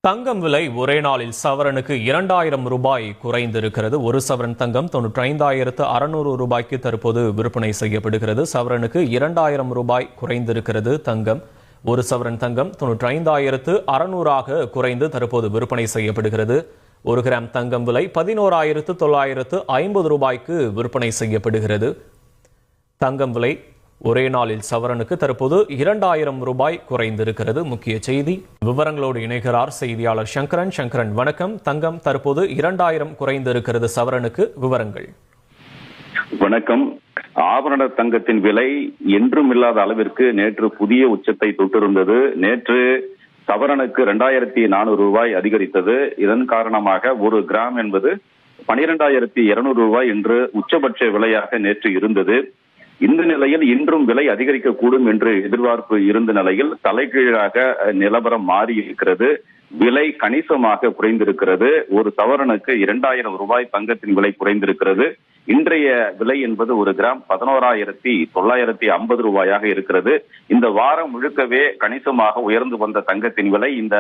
தங்கம் விலை ஒரே நாளில் சவரனுக்கு 2000 ரூபாய் குறைந்திருக்கிறது. ஒரு சவரன் தங்கம் 95,600 ரூபாய்க்கு தற்போது விற்பனை செய்யப்படுகிறது. சவரனுக்கு 2000 ரூபாய் குறைந்திருக்கிறது தங்கம். ஒரு சவரன் தங்கம் 95,600 குறைந்து தற்போது விற்பனை செய்யப்படுகிறது. 1 கிராம் தங்கம் விலை 11,950 ரூபாய்க்கு விற்பனை செய்யப்படுகிறது. தங்கம் விலை ஒரே நாளில் சவரனுக்கு தற்போது 2000 ரூபாய் குறைந்திருக்கிறது. முக்கிய செய்தி விவரங்களோடு இணைகிறார் செய்தியாளர் சங்கரன். சங்கரன், வணக்கம். தங்கம் தற்போது 2000 குறைந்திருக்கிறது சவரனுக்கு, விவரங்கள். வணக்கம். ஆபரண தங்கத்தின் விலை என்றும் இல்லாத அளவிற்கு நேற்று புதிய உச்சத்தை தொட்டிருந்தது. நேற்று சவரனுக்கு 2400 ரூபாய் அதிகரித்தது. இதன் காரணமாக 1 கிராம் என்பது 12,200 ரூபாய் என்று உச்சபட்ச விலையாக நேற்று இருந்தது. இந்த நிலையில் இன்றும் விலை அதிகரிக்கக்கூடும் என்று எதிர்பார்ப்பு இருந்த நிலையில் தலைகீழாக நிலவரம் மாறி இருக்கிறது. விலை கணிசமாக குறைந்திருக்கிறது. ஒரு சவரனுக்கு 2000 ரூபாய் தங்கத்தின் விலை குறைந்திருக்கிறது. இன்றைய விலை என்பது 1 கிராம் 11,950 ரூபாயாக இருக்கிறது. இந்த வாரம் முழுக்கவே கணிசமாக உயர்ந்து வந்த தங்கத்தின் விலை இந்த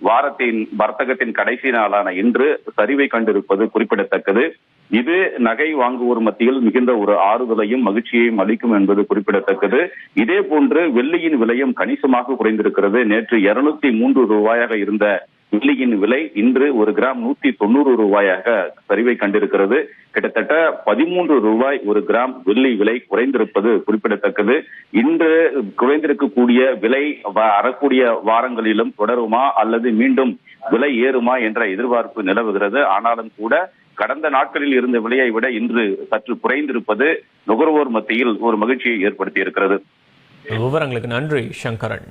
வாரத்தின் வர்த்தகத்தின் கடைசி நாளான இன்று சரிவை கண்டிருப்பது குறிப்பிடத்தக்கது. இது நகை வாங்குவோர் மத்தியில் மிகுந்த ஒரு ஆறுதலையும் மகிழ்ச்சியையும் அளிக்கும் என்பது குறிப்பிடத்தக்கது. இதே போன்று வெள்ளியின் விலையும் கணிசமாக குறைந்திருக்கிறது. நேற்று 203 ரூபாயாக இருந்த வெள்ளியின் விலை இன்று 1 கிராம் 190 ரூபாயாக சரிவை கண்டிருக்கிறது. கிட்டத்தட்ட 13 ரூபாய் 1 கிராம் வெள்ளி விலை குறைந்திருப்பது குறிப்பிடத்தக்கது. இன்று குறைந்திருக்கக்கூடிய விலை வரக்கூடிய வாரங்களிலும் தொடருமா அல்லது மீண்டும் விலை ஏறுமா என்ற எதிர்பார்ப்பு நிலவுகிறது. ஆனாலும் கூட கடந்த நாட்களில் இருந்த விலையை விட இன்று சற்று குறைந்திருப்பது நுகர்வோர் மத்தியில் ஒரு மகிழ்ச்சியை ஏற்படுத்தி இருக்கிறது. விவரங்களுக்கு நன்றி சங்கரன்.